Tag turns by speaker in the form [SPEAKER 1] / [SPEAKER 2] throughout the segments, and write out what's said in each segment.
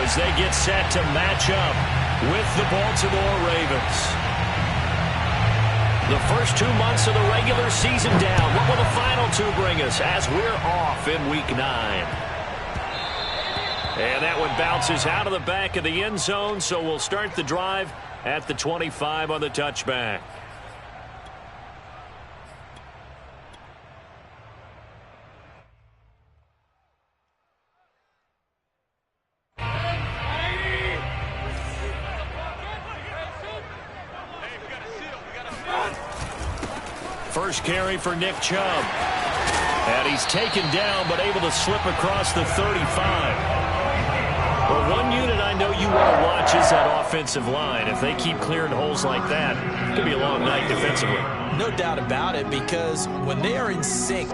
[SPEAKER 1] as they get set to match up with the Baltimore Ravens. The first 2 months of the regular season down. What will the final two bring us as we're off in Week 9? And that one bounces out of the back of the end zone, so we'll start the drive at the 25 on the touchback. First carry for Nick Chubb. And he's taken down, but able to slip across the 35. Well, one unit I know you want to watch is that offensive line. If they keep clearing holes like that, it could be a long night defensively.
[SPEAKER 2] No doubt about it, because when they are in sync,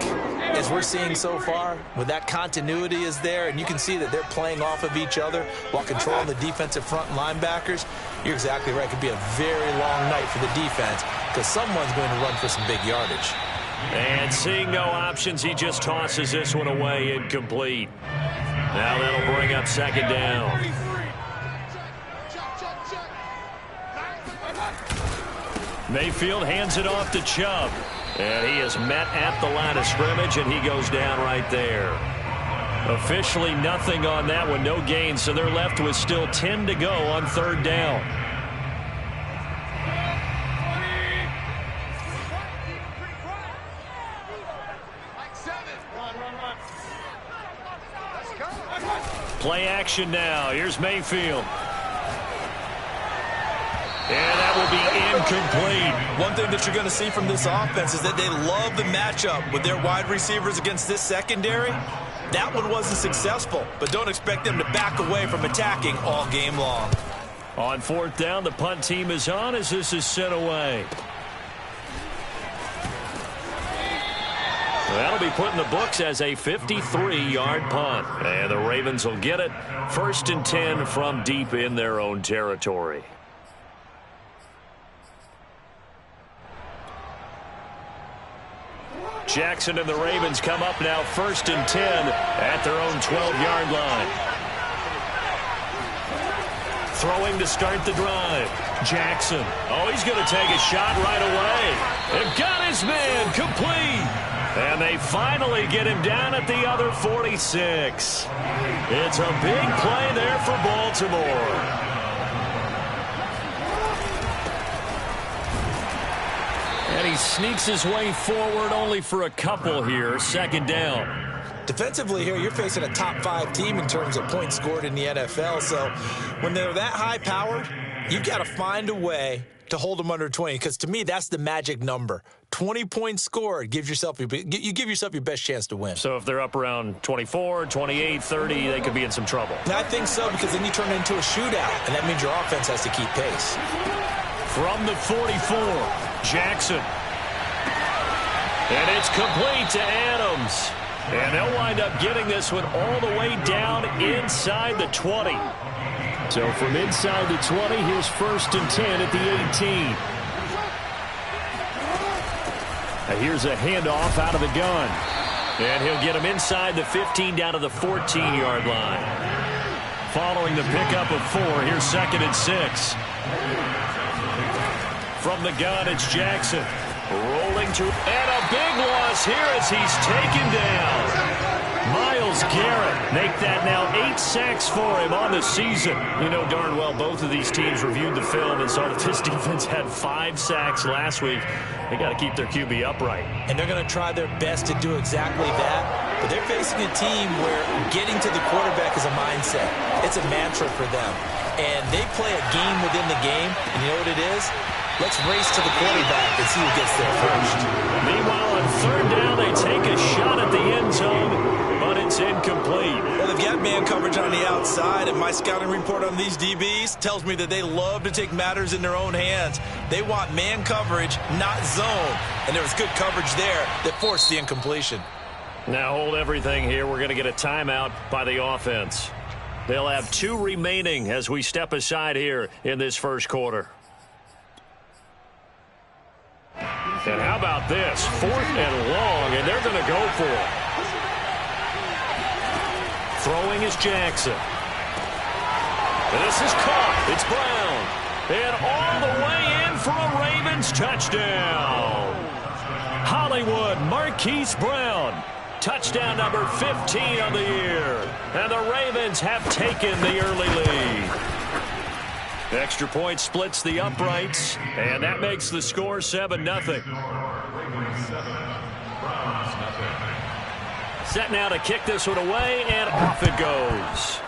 [SPEAKER 2] as we're seeing so far, when that continuity is there, and you can see that they're playing off of each other while controlling the defensive front linebackers, you're exactly right. It could be a very long night for the defense because someone's going to run for some big yardage.
[SPEAKER 1] And seeing no options, he just tosses this one away, incomplete. Now that'll bring up second down. Mayfield hands it off to Chubb. And he is met at the line of scrimmage, and he goes down right there. Officially nothing on that one, no gain, so they're left with still 10 to go on third down. Play action now. Here's Mayfield. And that will be incomplete.
[SPEAKER 2] One thing that you're going to see from this offense is that they love the matchup with their wide receivers against this secondary. That one wasn't successful, but don't expect them to back away from attacking all game long.
[SPEAKER 1] On fourth down, the punt team is on as this is sent away. That'll be put in the books as a 53-yard punt. And the Ravens will get it. 1st and 10 from deep in their own territory. Jackson and the Ravens come up now 1st and 10 at their own 12-yard line. Throwing to start the drive. Jackson. Oh, he's going to take a shot right away. They've got his man complete. And they finally get him down at the other 46. It's a big play there for Baltimore. And he sneaks his way forward only for a couple here. Second down.
[SPEAKER 2] Defensively here, you're facing a top 5 team in terms of points scored in the NFL. So when they're that high-powered, you've got to find a way to hold them under 20, because to me, that's the magic number. 20 points scored gives yourself you give yourself your best chance to win.
[SPEAKER 1] So if they're up around 24, 28, 30, they could be in some trouble.
[SPEAKER 2] I think so, because then you turn it into a shootout, and that means your offense has to keep pace.
[SPEAKER 1] From the 44, Jackson. And it's complete to Adams. And they'll wind up getting this one all the way down inside the 20. So from inside the 20, here's 1st and 10 at the 18. Now here's a handoff out of the gun. And he'll get him inside the 15 down to the 14-yard line. Following the pickup of 4, here's 2nd and 6. From the gun, it's Jackson. Rolling to, and a big loss here as he's taken down. Myles Garrett make that now 8 sacks for him on the season. You know darn well both of these teams reviewed the film and saw that this defense had 5 sacks last week. They got to keep their QB upright.
[SPEAKER 2] And they're going to try their best to do exactly that. But they're facing a team where getting to the quarterback is a mindset. It's a mantra for them. And they play a game within the game. And you know what it is? Let's race to the quarterback and see who gets there first.
[SPEAKER 1] Meanwhile, on third down, they take a shot at the end zone, but it's incomplete.
[SPEAKER 2] Well, they've got man coverage on the outside, and my scouting report on these DBs tells me that they love to take matters in their own hands. They want man coverage, not zone. And there was good coverage there that forced the incompletion.
[SPEAKER 1] Now hold everything here. We're going to get a timeout by the offense. They'll have 2 remaining as we step aside here in this first quarter. And how about this? 4th and long, and they're going to go for it. Throwing is Jackson. This is caught. It's Brown. And all the way in for a Ravens touchdown. Hollywood Marquise Brown. Touchdown number 15 on the year. And the Ravens have taken the early lead. The extra point splits the uprights, and that makes the score 7-0. Set now to kick this one away, and off it goes.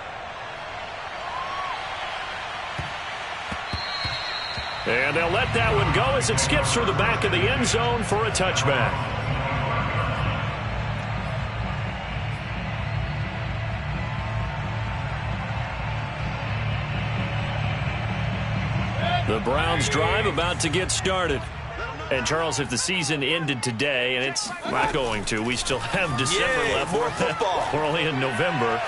[SPEAKER 1] And they'll let that one go as it skips through the back of the end zone for a touchback. The Browns drive about to get started. And, Charles, if the season ended today, and it's not going to, we still have December left.
[SPEAKER 2] More football.
[SPEAKER 1] We're only in November.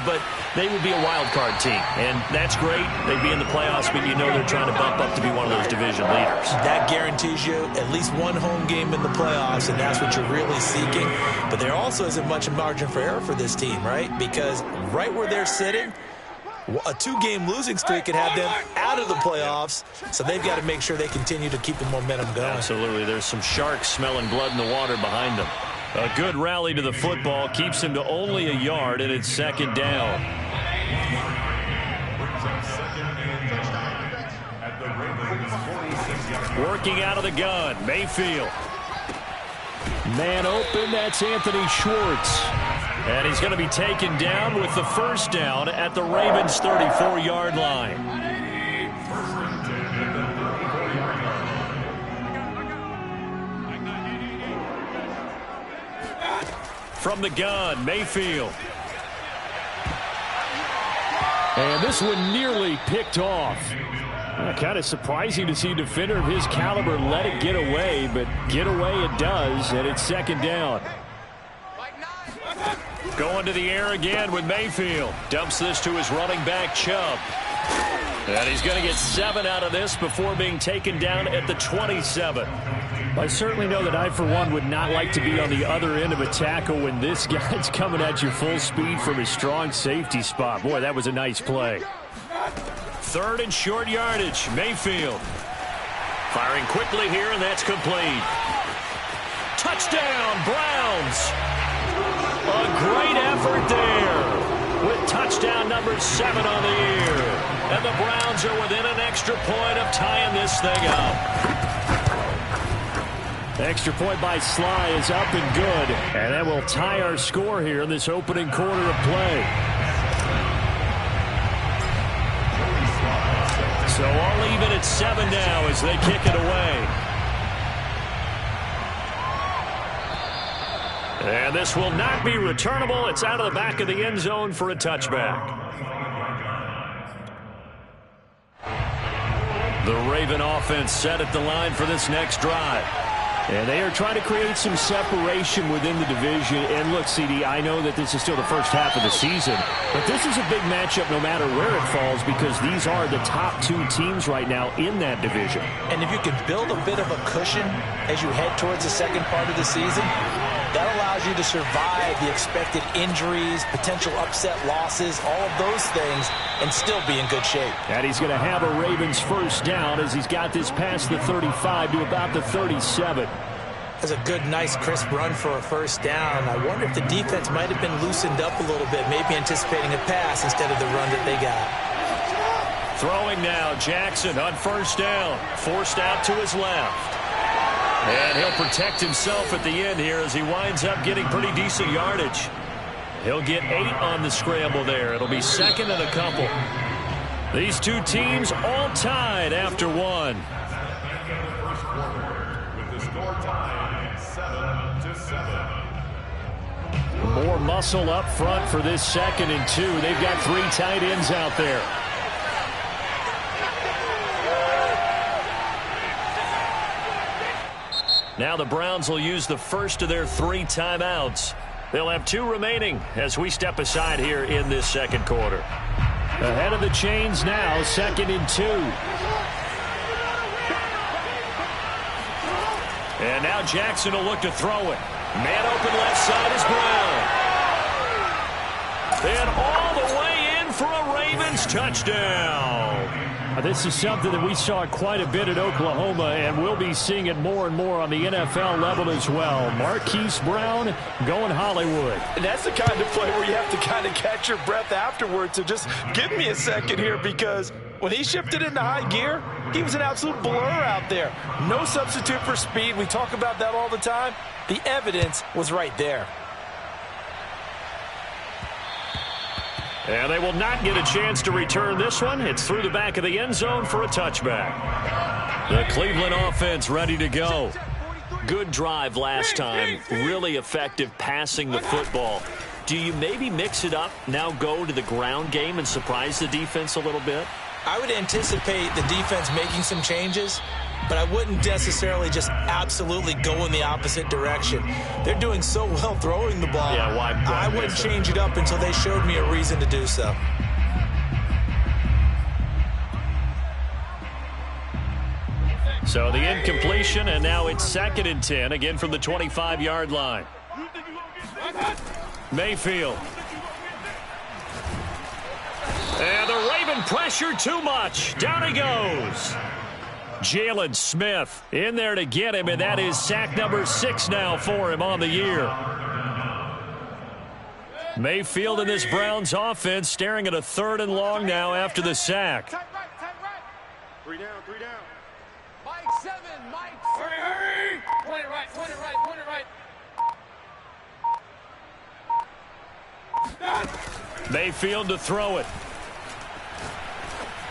[SPEAKER 1] But they would be a wild card team. And that's great. They'd be in the playoffs, but you know they're trying to bump up to be one of those division leaders.
[SPEAKER 2] That guarantees you at least one home game in the playoffs, and that's what you're really seeking. But there also isn't much margin for error for this team, right? Because right where they're sitting, a 2-game losing streak could have them out of the playoffs, so they've got to make sure they continue to keep the momentum going.
[SPEAKER 1] Absolutely. There's some sharks smelling blood in the water behind them. A good rally to the football keeps him to only a yard, and it's second down. Working out of the gun, Mayfield. Man open, that's Anthony Schwartz. And he's going to be taken down with the first down at the Ravens' 34-yard line. From the gun, Mayfield. And this one nearly picked off. Kind of surprising to see a defender of his caliber let it get away, but get away it does, and it's second down. Going to the air again with Mayfield. Dumps this to his running back, Chubb. And he's going to get 7 out of this before being taken down at the 27. I certainly know that I, for one, would not like to be on the other end of a tackle when this guy's coming at you full speed from his strong safety spot. Boy, that was a nice play. Third and short yardage, Mayfield. Firing quickly here, and that's complete. Touchdown, Browns. A great effort there with touchdown number 7 on the year. And the Browns are within an extra point of tying this thing up. The extra point by Sly is up and good. And that will tie our score here in this opening quarter of play. So all even at 7 now as they kick it away. And this will not be returnable. It's out of the back of the end zone for a touchback. The Raven offense set at the line for this next drive. And they are trying to create some separation within the division. And look, CD, I know that this is still the first half of the season, but this is a big matchup no matter where it falls because these are the top 2 teams right now in that division.
[SPEAKER 2] And if you can build a bit of a cushion as you head towards the second part of the season, that allows you to survive the expected injuries, potential upset losses, all of those things, and still be in good shape.
[SPEAKER 1] And he's going to have a Ravens first down as he's got this past the 35 to about the 37.
[SPEAKER 2] That's a good, nice, crisp run for a first down. I wonder if the defense might have been loosened up a little bit, maybe anticipating a pass instead of the run that they got.
[SPEAKER 1] Throwing now, Jackson on first down, forced out to his left. And he'll protect himself at the end here as he winds up getting pretty decent yardage. He'll get 8 on the scramble there. It'll be second and a couple. These two teams all tied after 1. More muscle up front for this second and 2. They've got 3 tight ends out there. Now the Browns will use the first of their 3 timeouts. They'll have 2 remaining as we step aside here in this second quarter. Ahead of the chains now, second and 2. And now Jackson will look to throw it. Man open left side is Brown. And all the way in for a Ravens touchdown. This is something that we saw quite a bit at Oklahoma, and we'll be seeing it more and more on the NFL level as well. Marquise Brown going Hollywood.
[SPEAKER 2] And that's the kind of play where you have to kind of catch your breath afterwards. So just give me a second here, because when he shifted into high gear, he was an absolute blur out there. No substitute for speed. We talk about that all the time. The evidence was right there.
[SPEAKER 1] And they will not get a chance to return this one. It's through the back of the end zone for a touchback. The Cleveland offense ready to go. Good drive last time. Really effective passing the football. Do you maybe mix it up, now go to the ground game and surprise the defense a little bit?
[SPEAKER 2] I would anticipate the defense making some changes, but I wouldn't necessarily just absolutely go in the opposite direction. They're doing so well throwing the ball.
[SPEAKER 1] Yeah, why
[SPEAKER 2] I wouldn't change it up until they showed me a reason to do so.
[SPEAKER 1] So the incompletion, and now it's 2nd and 10, again from the 25-yard line. Mayfield. And the Raven pressure too much. Down he goes. Jalen Smith in there to get him, and that is sack number 6 now for him on the year. Mayfield in this Browns offense staring at a 3rd and long now after the sack.
[SPEAKER 3] Tight right. 3 down. Mike 7, Mike. Hurry. Point it right.
[SPEAKER 1] Mayfield to throw it.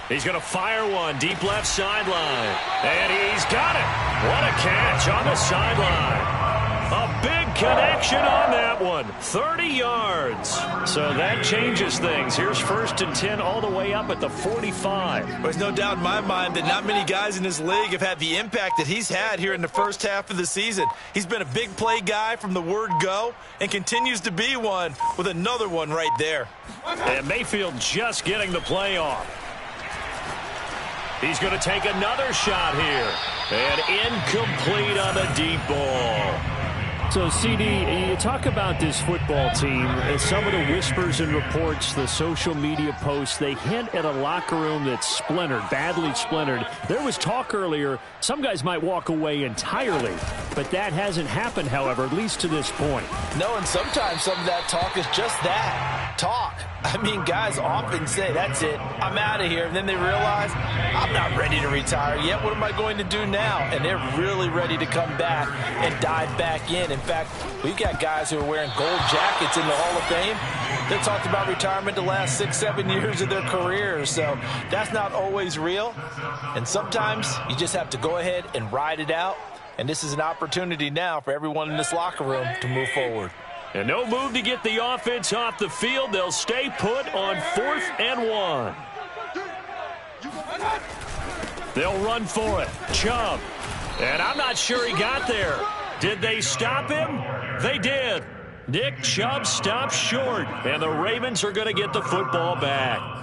[SPEAKER 1] He's going to fire one deep left sideline. And he's got it. What a catch on the sideline. A big connection on that one. 30 yards. So that changes things. Here's 1st and 10 all the way up at the 45.
[SPEAKER 2] There's no doubt in my mind that not many guys in this league have had the impact that he's had here in the first half of the season. He's been a big play guy from the word go and continues to be one with another one right there.
[SPEAKER 1] And Mayfield just getting the play off. He's going to take another shot here. And incomplete on the deep ball. So, CD, you talk about this football team, and some of the whispers and reports, the social media posts, they hint at a locker room that's splintered, badly splintered. There was talk earlier, some guys might walk away entirely, but that hasn't happened, however, at least to this point.
[SPEAKER 2] No, and sometimes some of that talk is just that, talk. I mean, guys often say, that's it, I'm out of here. And then they realize, I'm not ready to retire yet. What am I going to do now? And they're really ready to come back and dive back in. In fact, we've got guys who are wearing gold jackets in the Hall of Fame. They talked about retirement the last 6-7 years of their careers. So that's not always real. And sometimes you just have to go ahead and ride it out. And this is an opportunity now for everyone in this locker room to move forward.
[SPEAKER 1] And no move to get the offense off the field. They'll stay put on 4th and 1. They'll run for it. Chubb. And I'm not sure he got there. Did they stop him? They did. Nick Chubb stopped short. And the Ravens are going to get the football back.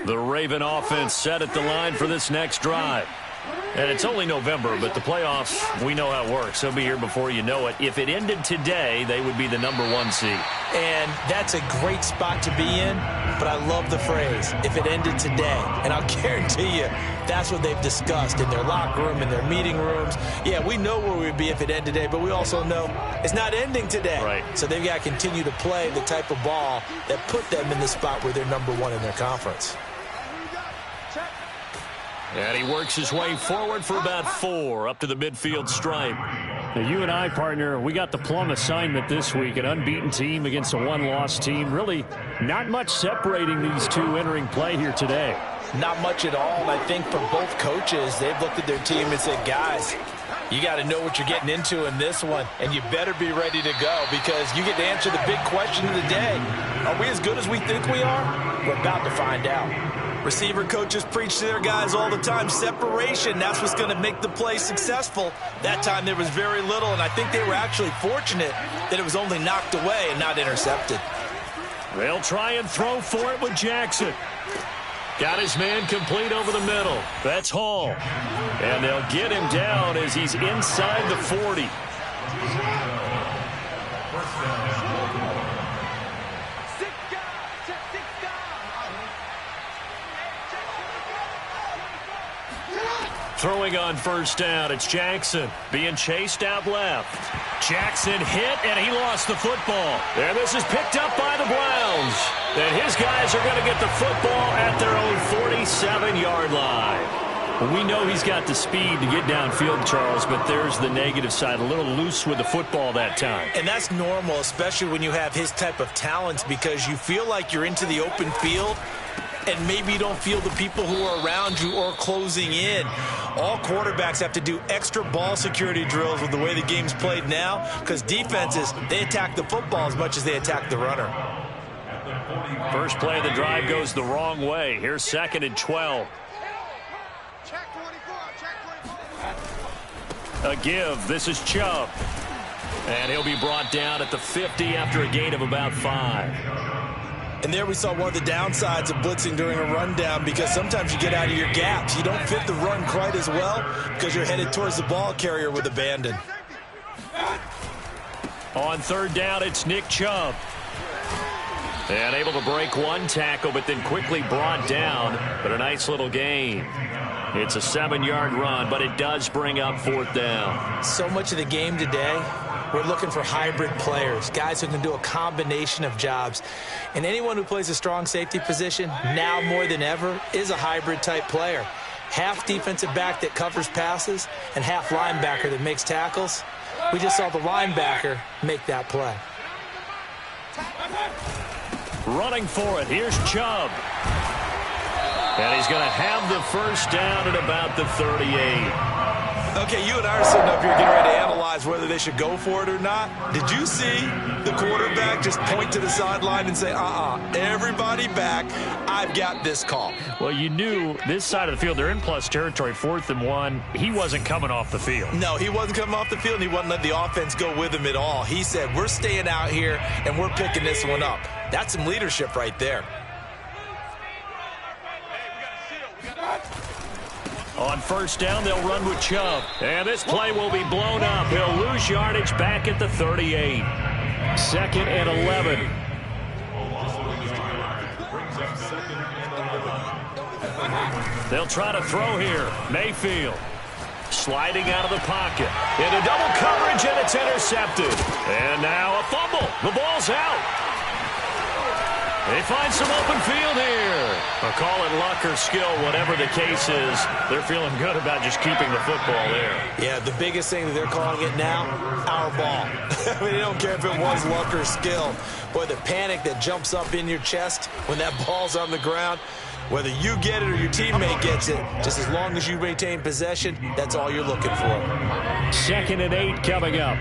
[SPEAKER 1] The Raven offense set at the line for this next drive. And it's only November, but the playoffs, we know how it works. They'll be here before you know it. If it ended today, they would be the #1 seed.
[SPEAKER 2] And that's a great spot to be in, but I love the phrase, if it ended today. And I'll guarantee you, that's what they've discussed in their locker room, in their meeting rooms. Yeah, we know where we'd be if it ended today, but we also know it's not ending today.
[SPEAKER 1] Right.
[SPEAKER 2] So they've got to continue to play the type of ball that put them in the spot where they're #1 in their conference.
[SPEAKER 1] And he works his way forward for about 4 up to the midfield stripe. Now, you and I, partner, we got the plum assignment this week. An unbeaten team against a one-loss team. Really not much separating these two entering play here today.
[SPEAKER 2] Not much at all. And I think for both coaches, they've looked at their team and said, guys, you got to know what you're getting into in this one, and you better be ready to go because you get to answer the big question of the day. Are we as good as we think we are? We're about to find out. Receiver coaches preach to their guys all the time. Separation, that's what's going to make the play successful. That time there was very little, and I think they were actually fortunate that it was only knocked away and not intercepted.
[SPEAKER 1] They'll try and throw for it with Jackson. Got his man complete over the middle. That's Hall. And they'll get him down as he's inside the 40. Throwing on first down, it's Jackson being chased out left. Jackson hit, and he lost the football. And this is picked up by the Browns. And his guys are going to get the football at their own 47-yard line. We know he's got the speed to get downfield, Charles, but there's the negative side. A little loose with the football that time.
[SPEAKER 2] And that's normal, especially when you have his type of talents, because you feel like you're into the open field, and maybe you don't feel the people who are around you or closing in. All quarterbacks have to do extra ball security drills with the way the game's played now, because defenses, they attack the football as much as they attack the runner.
[SPEAKER 1] First play of the drive goes the wrong way. Here's 2nd and 12.
[SPEAKER 3] Check 24, check 24.
[SPEAKER 1] A give. This is Chubb. And he'll be brought down at the 50 after a gain of about 5.
[SPEAKER 2] And there we saw one of the downsides of blitzing during a rundown, because sometimes you get out of your gaps. You don't fit the run quite as well because you're headed towards the ball carrier with abandon.
[SPEAKER 1] On 3rd down, it's Nick Chubb. And able to break one tackle, but then quickly brought down. But a nice little gain. It's a 7-yard run, but it does bring up 4th down.
[SPEAKER 2] So much of the game today, we're looking for hybrid players, guys who can do a combination of jobs. And anyone who plays a strong safety position, now more than ever, is a hybrid-type player. Half defensive back that covers passes and half linebacker that makes tackles. We just saw the linebacker make that play.
[SPEAKER 1] Running for it, here's Chubb. And he's going to have the first down at about the 38.
[SPEAKER 2] Okay, you and I are sitting up here getting ready to analyze whether they should go for it or not. Did you see the quarterback just point to the sideline and say, everybody back, I've got this call?
[SPEAKER 1] Well, you knew this side of the field, they're in plus territory, 4th and 1. He wasn't coming off the field.
[SPEAKER 2] No, he wasn't coming off the field, and he wasn't letting the offense go with him at all. He said, we're staying out here, and we're picking this one up. That's some leadership right there.
[SPEAKER 1] On first down, they'll run with Chubb. And this play will be blown up. He'll lose yardage back at the 38. 2nd and 11. They'll try to throw here. Mayfield sliding out of the pocket. Into double coverage, and it's intercepted. And now a fumble. The ball's out. They find some open field here. I'll call it luck or skill, whatever the case is. They're feeling good about just keeping the football there.
[SPEAKER 2] Yeah, the biggest thing that they're calling it now, our ball. I mean, they don't care if it was luck or skill. Boy, the panic that jumps up in your chest when that ball's on the ground, whether you get it or your teammate gets it, just as long as you maintain possession, that's all you're looking for.
[SPEAKER 1] 2nd and 8 coming up.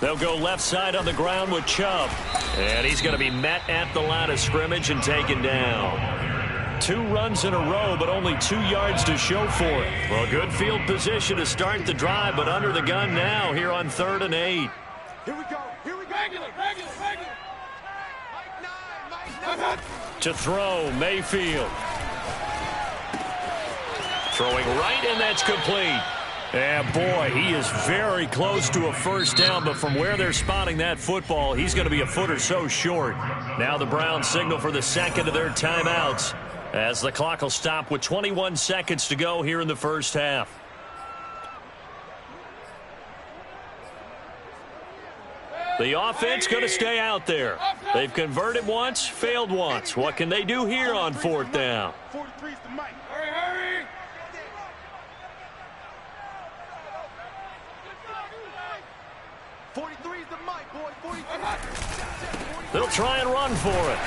[SPEAKER 1] They'll go left side on the ground with Chubb. And he's going to be met at the line of scrimmage and taken down. 2 runs in a row, but only 2 yards to show for it. Well, good field position to start the drive, but under the gun now here on 3rd and 8.
[SPEAKER 3] Here we go. Regular. Mike 9.
[SPEAKER 1] To throw, Mayfield. Throwing right, and that's complete. And boy, he is very close to a first down, but from where they're spotting that football, he's going to be a foot or so short. Now the Browns signal for the 2nd of their timeouts as the clock will stop with 21 seconds to go here in the first half. The offense going to stay out there. They've converted once, failed once. What can they do here on 4th down?
[SPEAKER 3] 43's the Mike. Hurry. 43's the Mike, boy. 43.
[SPEAKER 1] They'll try and run for it.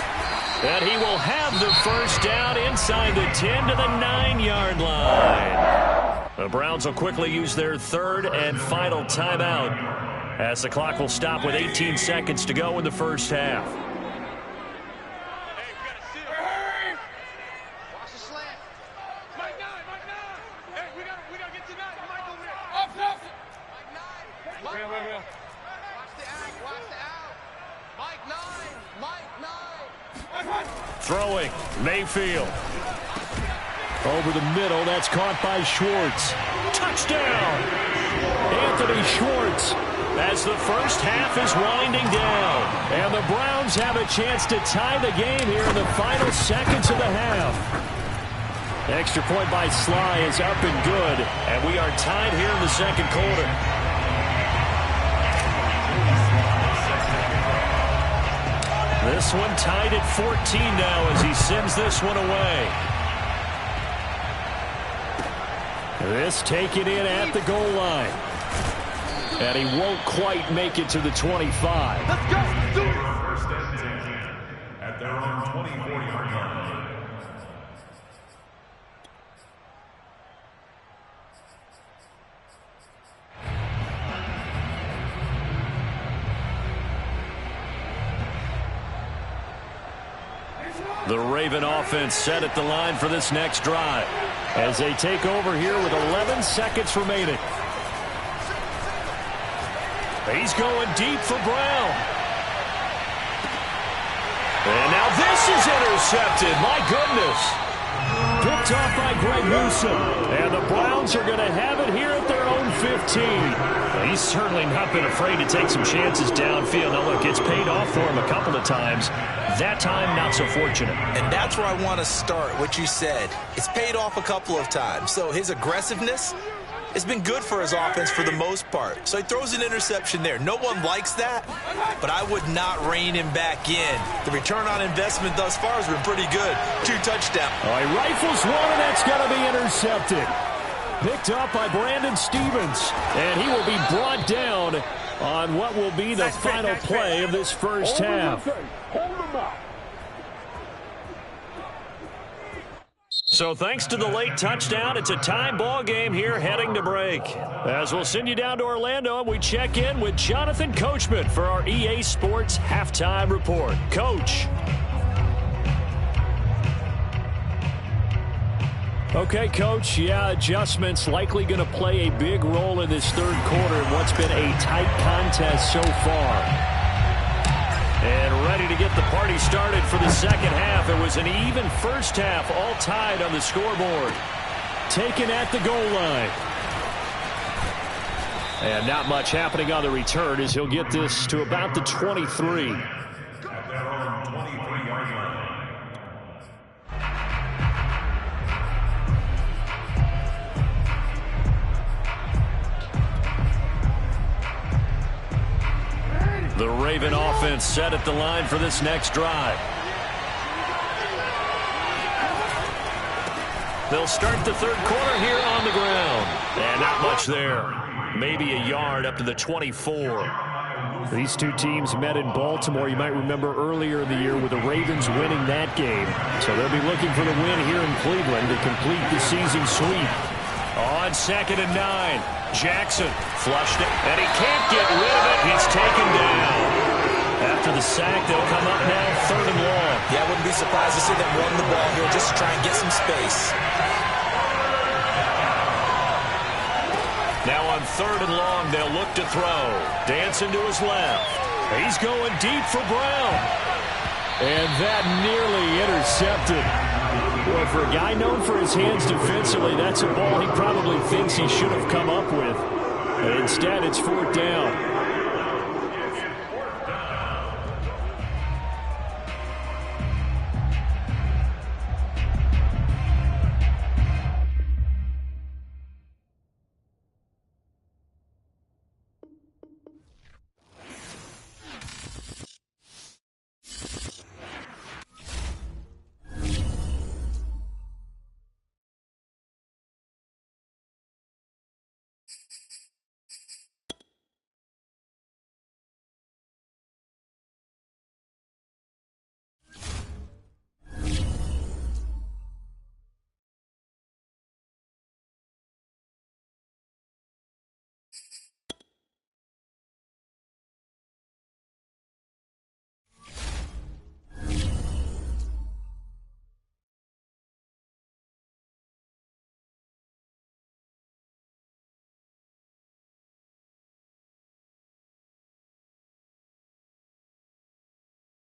[SPEAKER 1] And he will have the first down inside the 10 to the 9-yard line. The Browns will quickly use their 3rd and final timeout as the clock will stop with 18 seconds to go in the first half. Throwing, Mayfield. Over the middle, that's caught by Schwartz. Touchdown! Anthony Schwartz, as the first half is winding down. And the Browns have a chance to tie the game here in the final seconds of the half. Extra point by Sly is up and good, and we are tied here in the second quarter. This one tied at 14 now as he sends this one away. This taken in at the goal line. And he won't quite make it to the 25.
[SPEAKER 3] Let's go!
[SPEAKER 4] First and 10 at their own 24-yard line.
[SPEAKER 1] The Raven offense set at the line for this next drive as they take over here with 11 seconds remaining. He's going deep for Brown. And now this is intercepted. My goodness. Picked off by Greg Newsome. And the Browns are going to have it here at their own 15. He's certainly not been afraid to take some chances downfield. Now, look, it's paid off for him a couple of times. That time, not so fortunate.
[SPEAKER 2] And that's where I want to start, what you said. It's paid off a couple of times. So his aggressiveness has been good for his offense for the most part. So he throws an interception there. No one likes that, but I would not rein him back in. The return on investment thus far has been pretty good. 2 touchdowns.
[SPEAKER 1] Oh, he rifles one, and that's going to be intercepted. Picked up by Brandon Stevens, and he will be brought down on what will be the final play of this first half. So thanks to the late touchdown, it's a tie ball game here heading to break. As we'll send you down to Orlando, and we check in with Jonathan Coachman for our EA Sports Halftime Report. Coach. Okay, Coach, adjustments likely going to play a big role in this third quarter in what's been a tight contest so far. And ready to get the party started for the second half. It was an even first half, all tied on the scoreboard. Taken at the goal line. And not much happening on the return as he'll get this to about the 23.
[SPEAKER 4] At their own 23-yard line.
[SPEAKER 1] The Raven offense set at the line for this next drive. They'll start the third quarter here on the ground. And not much there. Maybe a yard up to the 24. These two teams met in Baltimore, you might remember earlier in the year, with the Ravens winning that game. So they'll be looking for the win here in Cleveland to complete the season sweep. On 2nd and 9. Jackson flushed it, and he can't get rid of it. He's taken down. After the sack, they'll come up now 3rd and long.
[SPEAKER 2] Yeah, I wouldn't be surprised to see them run the ball here just to try and get some space.
[SPEAKER 1] Now on 3rd and long, they'll look to throw. Dancing to his left. He's going deep for Brown. And that nearly intercepted. Well, for a guy known for his hands defensively, that's a ball he probably thinks he should have come up with. But instead, it's 4th down.